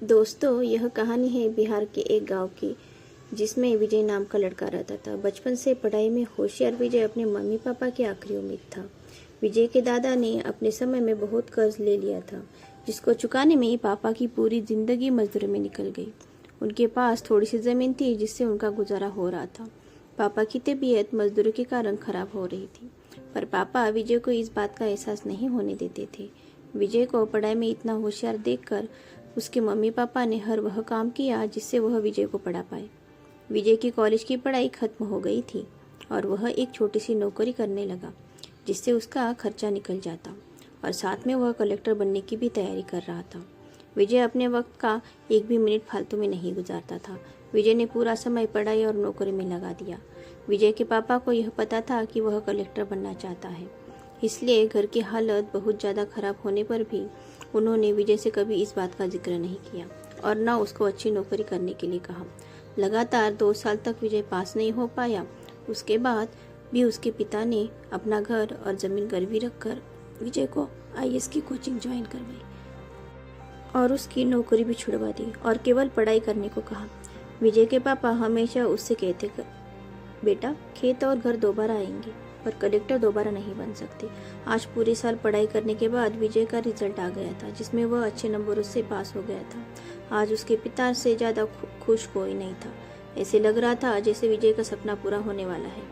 दोस्तों, यह कहानी है बिहार के एक गांव की, जिसमें विजय नाम का लड़का रहता था। बचपन से पढ़ाई में होशियार विजय अपने मम्मी पापा की आखिरी उम्मीद था। विजय के दादा ने अपने समय में बहुत कर्ज ले लिया था, जिसको चुकाने में पापा की पूरी जिंदगी मजदूरी में निकल गई। उनके पास थोड़ी सी जमीन थी, जिससे उनका गुजारा हो रहा था। पापा की तबीयत मजदूरी के कारण खराब हो रही थी, पर पापा विजय को इस बात का एहसास नहीं होने देते थे। विजय को पढ़ाई में इतना होशियार देखकर उसके मम्मी पापा ने हर वह काम किया जिससे वह विजय को पढ़ा पाए। विजय की कॉलेज की पढ़ाई खत्म हो गई थी और वह एक छोटी सी नौकरी करने लगा, जिससे उसका खर्चा निकल जाता और साथ में वह कलेक्टर बनने की भी तैयारी कर रहा था। विजय अपने वक्त का एक भी मिनट फालतू में नहीं गुजारता था। विजय ने पूरा समय पढ़ाई और नौकरी में लगा दिया। विजय के पापा को यह पता था कि वह कलेक्टर बनना चाहता है, इसलिए घर की हालत बहुत ज़्यादा खराब होने पर भी उन्होंने विजय से कभी इस बात का जिक्र नहीं किया और न उसको अच्छी नौकरी करने के लिए कहा। लगातार 2 साल तक विजय पास नहीं हो पाया। उसके बाद भी उसके पिता ने अपना घर और जमीन गिरवी रखकर विजय को आईएएस की कोचिंग ज्वाइन करवाई और उसकी नौकरी भी छुड़वा दी और केवल पढ़ाई करने को कहा। विजय के पापा हमेशा उससे कहते, बेटा खेत और घर दोबारा आएंगे, पर कलेक्टर दोबारा नहीं बन सकते। आज पूरे साल पढ़ाई करने के बाद विजय का रिजल्ट आ गया था, जिसमें वह अच्छे नंबरों से पास हो गया था। आज उसके पिता से ज़्यादा खुश कोई नहीं था। ऐसे लग रहा था जैसे विजय का सपना पूरा होने वाला है,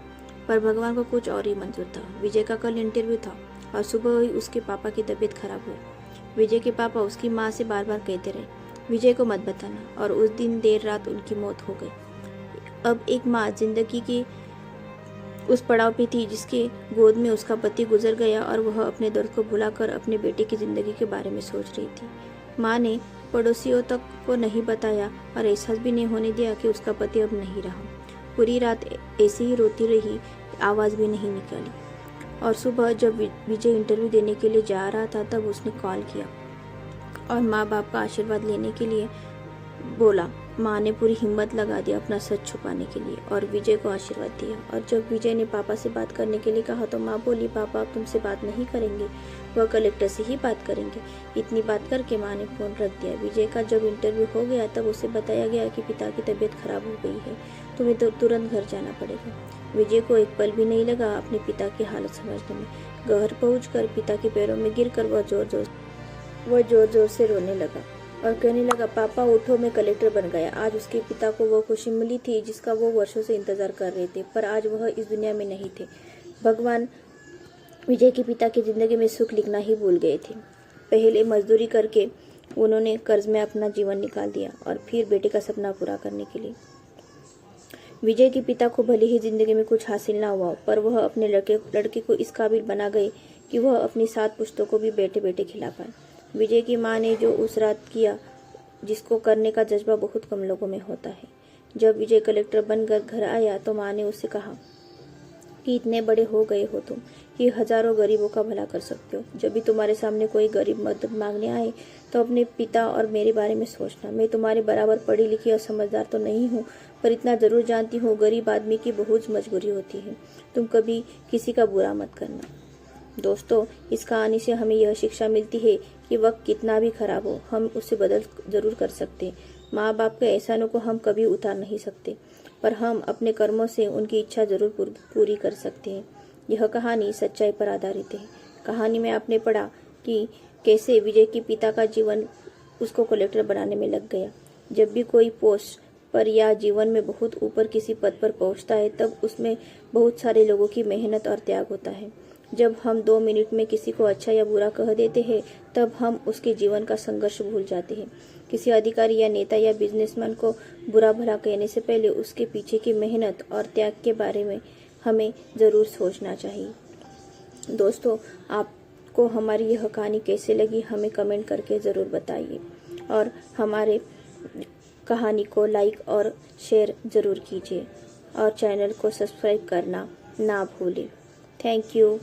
पर भगवान को कुछ और ही मंजूर था। विजय का कल इंटरव्यू था और सुबह ही उसके पापा की तबीयत खराब हुई। विजय के पापा उसकी माँ से बार बार कहते रहे, विजय को मत बताना, और उस दिन देर रात उनकी मौत हो गई। अब एक माँ जिंदगी की उस पड़ाव पे थी जिसके गोद में उसका पति गुजर गया और वह अपने दर्द को भुलाकर अपने बेटे की जिंदगी के बारे में सोच रही थी। माँ ने पड़ोसियों तक को नहीं बताया और एहसास भी नहीं होने दिया कि उसका पति अब नहीं रहा। पूरी रात ऐसे ही रोती रही, आवाज़ भी नहीं निकाली। और सुबह जब विजय इंटरव्यू देने के लिए जा रहा था, तब उसने कॉल किया और माँ बाप का आशीर्वाद लेने के लिए बोला। माँ ने पूरी हिम्मत लगा दी अपना सच छुपाने के लिए और विजय को आशीर्वाद दिया। और जब विजय ने पापा से बात करने के लिए कहा तो माँ बोली, पापा अब तुमसे बात नहीं करेंगे, वह कलेक्टर से ही बात करेंगे। इतनी बात करके माँ ने फोन रख दिया। विजय का जब इंटरव्यू हो गया तब उसे बताया गया कि पिता की तबीयत खराब हो गई है, तुम्हें तो तुरंत घर जाना पड़ेगा। विजय को एक पल भी नहीं लगा अपने पिता की हालत समझने में। घर पहुँचकर पिता के पैरों में गिरकर वह जोर जोर से रोने लगा और कहने लगा, पापा उठो, मैं कलेक्टर बन गया। आज उसके पिता को वो खुशी मिली थी जिसका वो वर्षों से इंतजार कर रहे थे, पर आज वह इस दुनिया में नहीं थे। भगवान विजय के पिता की जिंदगी में सुख लिखना ही भूल गए थे। पहले मजदूरी करके उन्होंने कर्ज में अपना जीवन निकाल दिया और फिर बेटे का सपना पूरा करने के लिए। विजय के पिता को भले ही जिंदगी में कुछ हासिल ना हुआ, पर वह अपने लड़के को इस काबिल बना गए कि वह अपनी 7 पुश्तों को भी बैठे बैठे खिला पाए। विजय की माँ ने जो उस रात किया, जिसको करने का जज्बा बहुत कम लोगों में होता है। जब विजय कलेक्टर बनकर घर आया तो माँ ने उससे कहा कि इतने बड़े हो गए हो तुम कि हजारों गरीबों का भला कर सकते हो। जब भी तुम्हारे सामने कोई गरीब मदद मांगने आए तो अपने पिता और मेरे बारे में सोचना। मैं तुम्हारे बराबर पढ़ी लिखी और समझदार तो नहीं हूँ, पर इतना जरूर जानती हूँ, गरीब आदमी की बहुत मजबूरी होती है। तुम कभी किसी का बुरा मत करना। दोस्तों, इस कहानी से हमें यह शिक्षा मिलती है कि वक्त कितना भी खराब हो, हम उसे बदल जरूर कर सकते। माँ बाप के एहसानों को हम कभी उतार नहीं सकते, पर हम अपने कर्मों से उनकी इच्छा जरूर पूरी कर सकते हैं। यह कहानी सच्चाई पर आधारित है। कहानी में आपने पढ़ा कि कैसे विजय के पिता का जीवन उसको कलेक्टर बनाने में लग गया। जब भी कोई पोस्ट पर या जीवन में बहुत ऊपर किसी पद पर पहुंचता है, तब उसमें बहुत सारे लोगों की मेहनत और त्याग होता है। जब हम 2 मिनट में किसी को अच्छा या बुरा कह देते हैं, तब हम उसके जीवन का संघर्ष भूल जाते हैं। किसी अधिकारी या नेता या बिजनेसमैन को बुरा भला कहने से पहले उसके पीछे की मेहनत और त्याग के बारे में हमें ज़रूर सोचना चाहिए। दोस्तों, आपको हमारी यह कहानी कैसे लगी, हमें कमेंट करके ज़रूर बताइए और हमारे कहानी को लाइक और शेयर ज़रूर कीजिए और चैनल को सब्सक्राइब करना ना भूलें। Thank you.